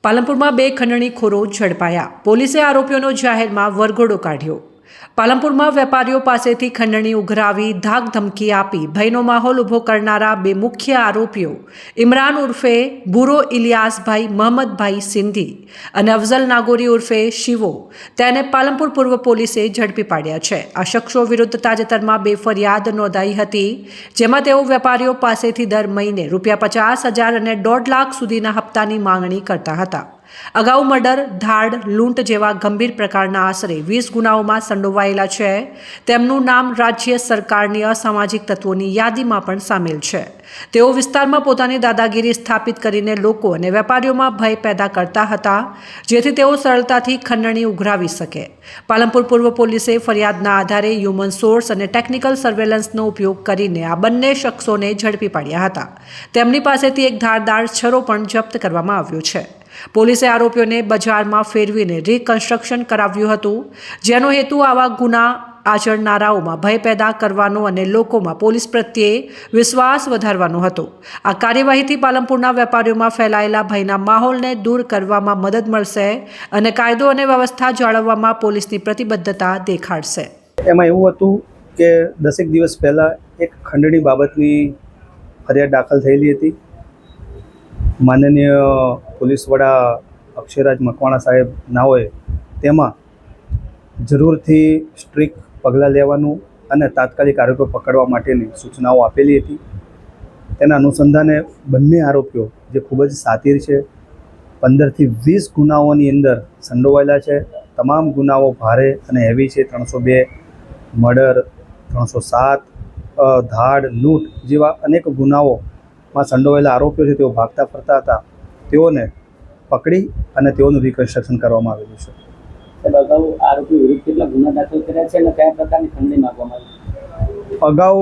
પાલનપુરમાં બે ખંડણીખોરો ઝડપાયા. પોલીસે આરોપીઓનો જાહેરમાં વરઘોડો કાઢ્યો. પાલનપુરમાં વેપારીઓ પાસેથી ખંડણી ઉઘરાવી ધાક ધમકી આપી ભયનો માહોલ ઊભો કરનારા બે મુખ્ય આરોપીઓ ઇમરાન ઉર્ફે બુરો ઇલિયાસભાઈ મહમદભાઈ સિંધી અને અફઝલ નાગોરી ઉર્ફે શિવો તેને પાલનપુર પૂર્વ પોલીસે ઝડપી પાડ્યા છે. આ શખ્સો વિરુદ્ધ તાજેતરમાં બે ફરિયાદ નોંધાઈ હતી, જેમાં તેઓ વેપારીઓ પાસેથી દર મહિને ₹50,000 અને 1.5 લાખ સુધીના હપ્તાની માંગણી કરતા હતા. અગાઉ મર્ડર, ધાડ, લૂંટ જેવા ગંભીર પ્રકારના આશરે 20 ગુનાઓમાં સંડોવાયેલા છે. તેમનું નામ રાજ્ય સરકારની અસામાજિક તત્વોની યાદીમાં પણ સામેલ છે. તેઓ વિસ્તારમાં પોતાની દાદાગીરી સ્થાપિત કરીને લોકો અને વેપારીઓમાં ભય પેદા કરતા હતા, જેથી તેઓ સરળતાથી ખંડણી ઉઘરાવી શકે. પાલનપુર પૂર્વ પોલીસે ફરિયાદના આધારે હ્યુમન સોર્સ અને ટેકનિકલ સર્વેલન્સનો ઉપયોગ કરીને આ બંને શખ્સોને ઝડપી પાડ્યા હતા. તેમની પાસેથી એક ધારદાર છરો પણ જપ્ત કરવામાં આવ્યો છે. પોલીસે આરોપીઓને બજારમાં ફેરવીને રિકન્સ્ટ્રક્શન કરાવ્યું હતું, જેનો હેતુ આવા ગુના આચરનારાઓમાં ભય પેદા કરવાનો અને લોકોમાં પોલીસ પ્રત્યે વિશ્વાસ વધારવાનો હતો. આ કાર્યવાહીથી પાલનપુરના વેપારીઓમાં ફેલાયેલા ભયના માહોલને દૂર કરવામાં મદદ મળશે અને કાયદો અને વ્યવસ્થા જાળવવામાં પોલીસની પ્રતિબદ્ધતા દેખાડશે. એમાં એવું હતું કે 10 દિવસ પહેલાં એક ખંડણી બાબતની ફરિયાદ દાખલ થયેલી હતી. માનનીય પોલીસ વડા અક્ષયરાજ મકવાણા સાહેબ ના હોય તેમાં જરૂરથી સ્ટ્રિક્ટ પગલાં લેવાનું અને તાત્કાલિક આરોપીઓ પકડવા માટેની સૂચનાઓ આપેલી હતી. તેના અનુસંધાને બંને આરોપીઓ જે ખૂબ જ સાતીર છે, 15થી 20 ગુનાઓની અંદર સંડોવાયેલા છે. તમામ ગુનાઓ ભારે અને હેવી છે. 302 મર્ડર, 307 ધાડ, લૂંટ જેવા અનેક ગુનાઓમાં સંડોવાયેલા આરોપીઓ છે. તેઓ ભાગતા ફરતા હતા. તેઓને પકડી અને તેઓનું રિકન્સ્ટ્રક્શન કરવામાં આવેલું છે. અગાઉ આરોપી વિરુદ્ધ કેટલા ગુના દાખલ કર્યા છે અને કયા પ્રકારની ખંડણી માંગવામાં આવી? અગાઉ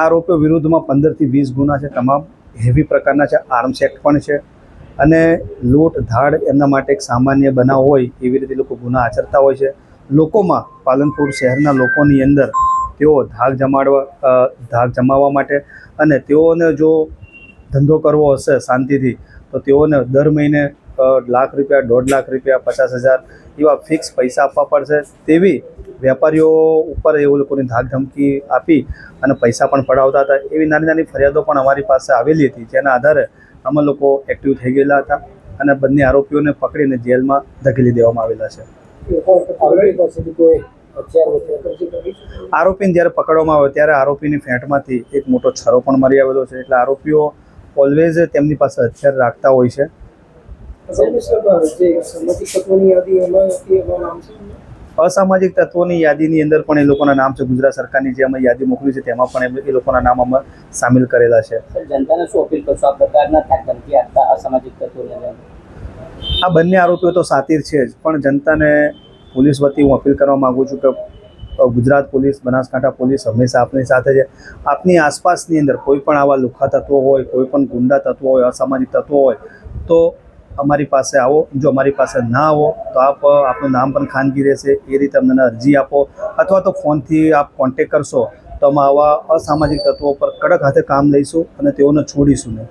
આરોપીઓ વિરુદ્ધમાં 15થી 20 ગુના છે. તમામ હેવી પ્રકારના છે. આર્મ્સ એક્ટ પણ છે અને લૂંટ, ધાડ એમના માટે એક સામાન્ય બનાવ હોય એવી રીતે લોકો ગુના આચરતા હોય છે. લોકોમાં, પાલનપુર શહેરના લોકોની અંદર તેઓ ધાક જમાવવા માટે અને તેઓને જો ધંધો કરવો હશે શાંતિથી તો તેઓને દર મહિને ₹1 લાખ, ₹1.5 લાખ, ₹50,000 એવા ફિક્સ પૈસા આપવા પડશે. તેવી વેપારીઓ ઉપર એ લોકોની ધાક ધમકી આપી અને પૈસા પણ પડાવતા હતા. એવી નાની નાની ફરિયાદો પણ અમારી પાસે આવેલી હતી, જેના આધારે અમે લોકો એક્ટિવ થઈ ગયેલા હતા અને બંને આરોપીઓને પકડીને જેલમાં ધકેલી દેવામાં આવેલા છે. આરોપીને જ્યારે પકડવામાં આવે ત્યારે આરોપીની ફેંટમાંથી એક મોટો છરો પણ મળી આવેલો છે. એટલે આરોપીઓ ઓલવેઝ તેમની પાસે હથિયાર રાખતા હોય છે. અસામાજિક તત્વોની યાદીની અંદર પણ એ લોકોના નામ છે. ગુજરાત સરકારની જે અમે યાદી મોકલી છે તેમાં પણ એ લોકોના નામ અમે સામેલ કરેલા છે. જનતાને શું અપીલ કરશો આ પ્રકારના ધમકી આપતા અસામાજિક તત્વોને? આ બંને આરોપીઓ તો સાતીર છે જ, પણ જનતાને પોલીસ વતી હું અપીલ કરવા માગું છું કે ગુજરાત પોલીસ, બનાસકાંઠા પોલીસ હંમેશા આપની સાથે છે. આપની આસપાસની અંદર કોઈ પણ આવા લુખ્ખા તત્વો હોય, કોઈ પણ ગુંડા તત્વો હોય, અસામાજિક તત્વો હોય તો અમારી પાસે આવો. જો અમારી પાસે ના આવો તો આપનું નામ પણ ખાનગી રહેશે. એ રીતે અમને અરજી આપો અથવા તો ફોનથી આપ કોન્ટેક કરશો તો અમે આવા અસામાજિક તત્વો પર કડક હાથે કામ લઈશું અને તેઓને છોડીશું નહીં.